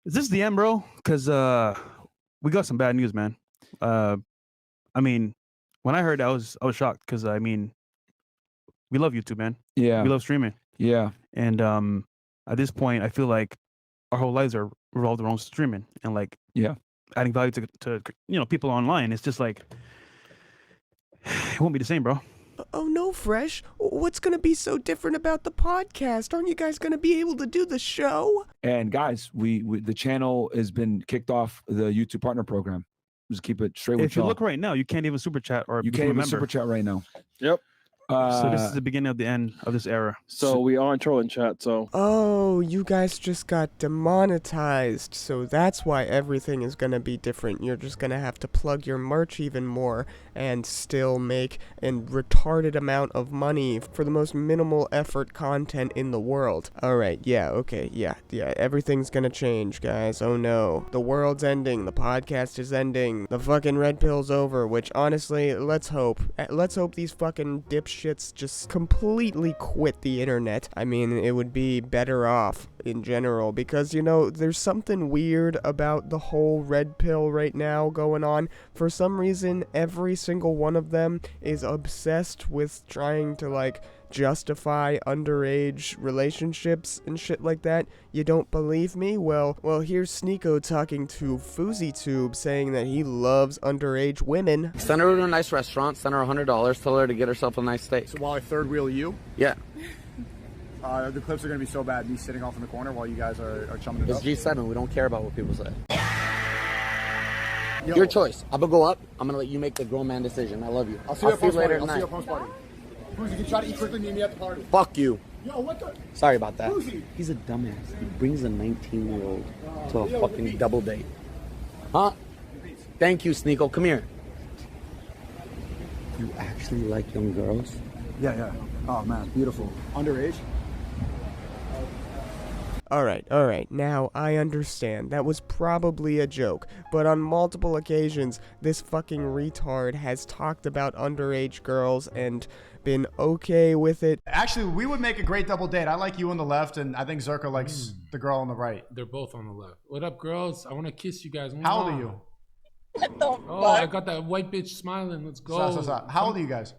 Is this the end, bro? Because we got some bad news, man. Uh, I mean, when I heard that, I was shocked because we love YouTube, man. Yeah. We love streaming, Yeah. and at this point, I feel like our whole lives are revolved around streaming and like Yeah. adding value to people online. It's just like it won't be the same, bro. Oh no, Fresh. What's gonna be so different about the podcast? Aren't you guys gonna be able to do the show? And guys, we the channel has been kicked off the YouTube Partner Program. Just keep it straight with If you y'all. look right now, you can't even super chat or You become can't a even member. super chat right now. Yep. So this is the beginning of the end of this era. So we aren't trolling chat, so. Oh, you guys just got demonetized, so that's why everything is gonna be different. You're just gonna have to plug your merch even more and still make a retarded amount of money for the most minimal effort content in the world. Alright, yeah, okay, yeah, everything's gonna change, guys. Oh no. The world's ending, the podcast is ending, the fucking red pill's over, which honestly, let's hope. Let's hope these fucking dipshits just completely quit the internet. I mean, it would be better off in general because, there's something weird about the whole red pill right now going on. For some reason, every single one of them is obsessed with trying to, justify underage relationships and shit like that. You don't believe me? Well, here's Sneeko talking to FouseyTube saying that he loves underage women. Send her to a nice restaurant, send her $100, tell her to get herself a nice steak. So while I third wheel you, Yeah, the clips are going to be so bad, me sitting off in the corner while you guys are chumming it it's up. G7, we don't care about what people say. Yo, Your choice. I'm gonna go up, I'm gonna let you make the grown man decision. I love you. I'll see you at post later party. at I'll see you night. at post party. Who's you can try to eat quickly, meet me at the party. Fuck you. Yo, what the? Sorry about that. Who's He's a dumbass. He brings a 19-year-old to a fucking double date. Huh? Thank you, Sneeko. Come here. You actually like young girls? Yeah. Oh man, beautiful. Underage? Alright, now I understand. That was probably a joke, but on multiple occasions, this fucking retard has talked about underage girls and been okay with it. Actually, we would make a great double date. I like you on the left, and I think Zherka likes the girl on the right. They're both on the left. What up, girls? I want to kiss you guys. How old are you? What the Oh, I got that white bitch smiling. Let's go. Stop. How old are you guys?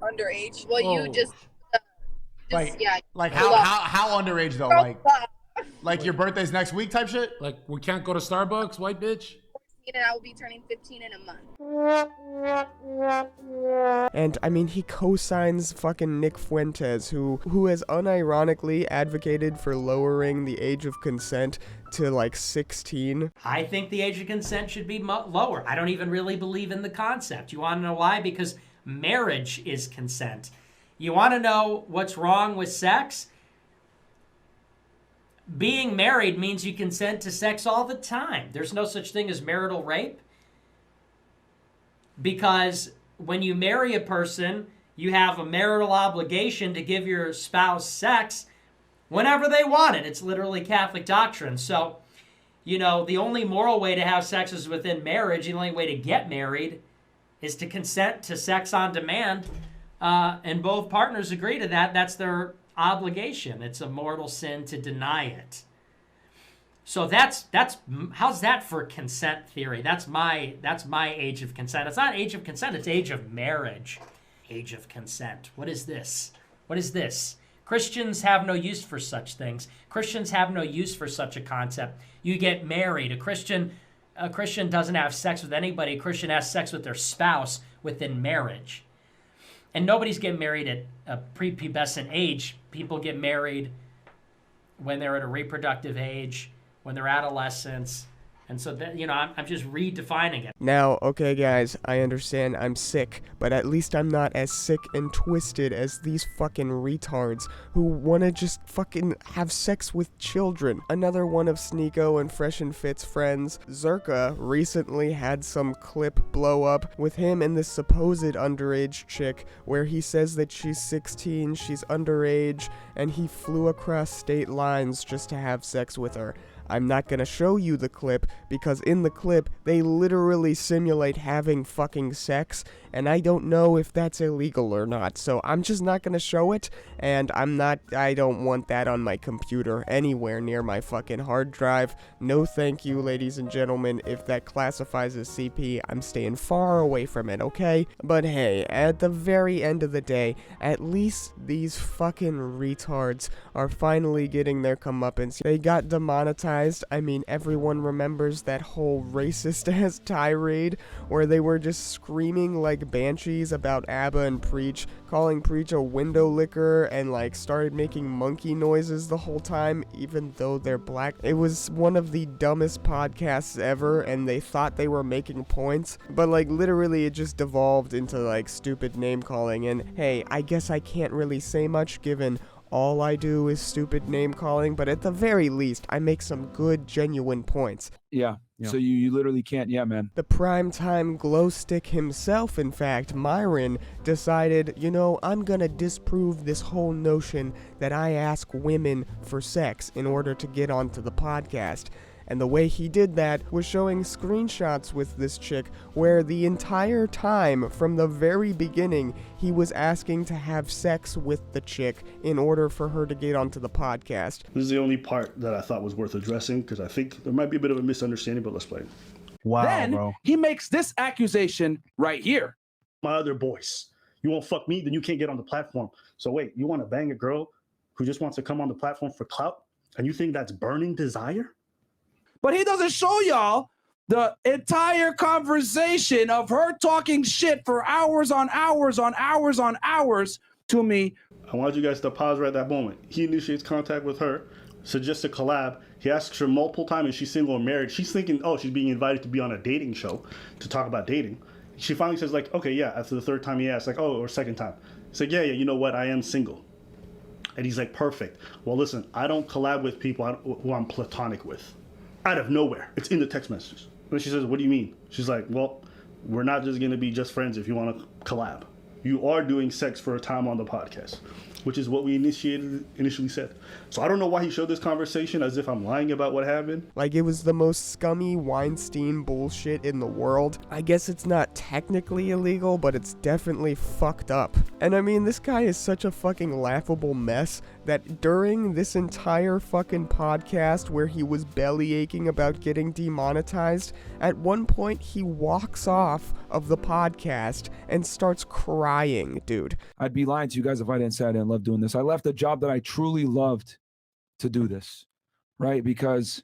Underage. Well, Oh. you just yeah. Like how underage though? Like your birthday's next week type shit? Like, we can't go to Starbucks, white bitch? And I will be turning 15 in a month. And I mean, he co-signs fucking Nick Fuentes, who has unironically advocated for lowering the age of consent to 16. I think the age of consent should be lower. I don't even really believe in the concept. You want to know why? Because marriage is consent. You want to know what's wrong with sex? Being married means you consent to sex all the time. There's no such thing as marital rape. Because when you marry a person, you have a marital obligation to give your spouse sex whenever they want it. It's literally Catholic doctrine. So, the only moral way to have sex is within marriage. The only way to get married is to consent to sex on demand. And both partners agree to that. That's their obligation. It's a mortal sin to deny it. So that's how's that for consent theory? That's my age of consent. It's not age of consent, it's age of marriage. Age of consent. What is this? What is this? Christians have no use for such things. Christians have no use for such a concept. You get married. A Christian doesn't have sex with anybody. A Christian has sex with their spouse within marriage. And nobody's getting married at a prepubescent age. People get married when they're at a reproductive age, when they're adolescents. And so, I'm just redefining it. Now, okay guys, I understand I'm sick, but at least I'm not as sick and twisted as these fucking retards who wanna just fucking have sex with children. Another one of Sneeko and Fresh and Fit's friends, Zherka, recently had some clip blow up with him and this supposed underage chick where he says that she's 16, she's underage, and he flew across state lines just to have sex with her. I'm not gonna show you the clip because in the clip, they literally simulate having fucking sex, and I don't know if that's illegal or not, so I'm just not gonna show it, and I don't want that on my computer anywhere near my fucking hard drive. No thank you, ladies and gentlemen. If that classifies as CP, I'm staying far away from it, okay? But hey, at the very end of the day, at least these fucking retards are finally getting their comeuppance. They got demonetized. I mean, everyone remembers that whole racist-ass tirade where they were just screaming like banshees about ABBA and Preach, calling Preach a window licker, and like started making monkey noises the whole time, even though they're black. It was one of the dumbest podcasts ever, and they thought they were making points, but like literally it just devolved into like stupid name calling. And hey, I guess I can't really say much given all I do is stupid name calling, but at the very least, I make some good, genuine points. Yeah. Yeah. So you literally can't. Yeah, man. The primetime glow stick himself, in fact, Myron, decided, you know, I'm gonna disprove this whole notion that I ask women for sex in order to get onto the podcast. And the way he did that was showing screenshots with this chick where the entire time, from the very beginning, he was asking to have sex with the chick in order for her to get onto the podcast. This is the only part that I thought was worth addressing because I think there might be a bit of a misunderstanding, but let's play it. Wow, Then bro. he makes this accusation right here. My other boys, you won't fuck me, then you can't get on the platform. So wait, you want to bang a girl who just wants to come on the platform for clout? And you think that's burning desire? But he doesn't show y'all the entire conversation of her talking shit for hours on hours on hours on hours to me. I want you guys to pause right at that moment. He initiates contact with her, suggests a collab. He asks her multiple times if she's single or married. She's thinking, oh, she's being invited to be on a dating show to talk about dating. She finally says, like, okay, yeah, after the third time he asks, like, oh, or second time. He's like, yeah, you know what? I am single. And he's like, perfect. Well, listen, I don't collab with people who I'm platonic with. Out of nowhere. It's in the text messages. And she says, what do you mean? She's like, well, we're not just going to be just friends if you want to collab. You are doing sex for a time on the podcast, which is what we initially said. So I don't know why he showed this conversation as if I'm lying about what happened. Like it was the most scummy Weinstein bullshit in the world. I guess it's not technically illegal, but it's definitely fucked up. And I mean, this guy is such a fucking laughable mess that during this entire fucking podcast where he was belly aching about getting demonetized, at one point he walks off of the podcast and starts crying, dude. I'd be lying to you guys if I didn't say I didn't love doing this. I left a job that I truly loved to do this, right? Because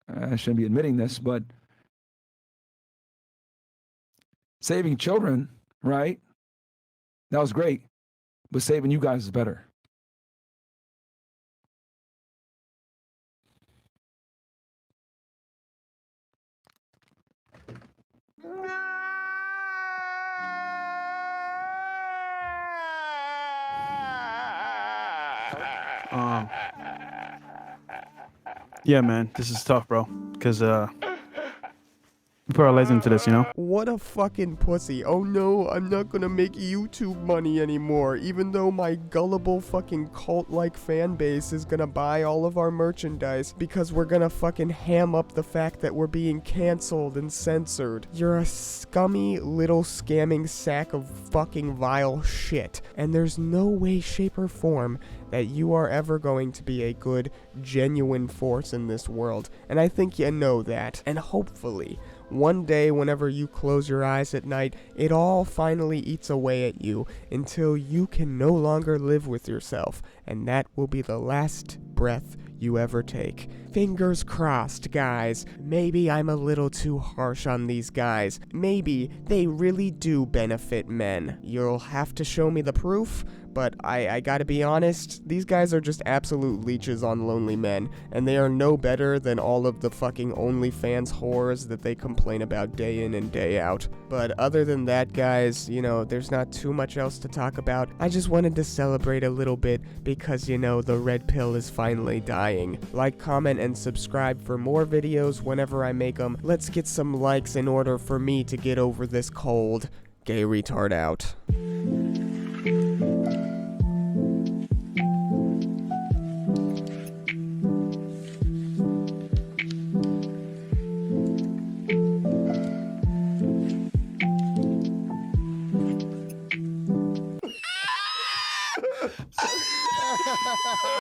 I shouldn't be admitting this, but saving children, right? That was great, but saving you guys is better. Yeah, man, this is tough, bro. Because we put our legs into this, you know. What a fucking pussy. Oh no, I'm not gonna make YouTube money anymore, even though my gullible fucking cult-like fan base is gonna buy all of our merchandise because we're gonna fucking ham up the fact that we're being canceled and censored. You're a scummy little scamming sack of fucking vile shit, and there's no way, shape, or form that you are ever going to be a good, genuine force in this world, and I think you know that, and hopefully one day, whenever you close your eyes at night, it all finally eats away at you until you can no longer live with yourself, and that will be the last breath you ever take. Fingers crossed, guys. Maybe I'm a little too harsh on these guys. Maybe they really do benefit men. You'll have to show me the proof, but I gotta be honest, these guys are just absolute leeches on lonely men, and they are no better than all of the fucking OnlyFans whores that they complain about day in and day out. But other than that, guys, you know, there's not too much else to talk about. I just wanted to celebrate a little bit because, you know, the red pill is finally dying. Like, comment, and subscribe for more videos whenever I make them. Let's get some likes in order for me to get over this cold. Gay retard out.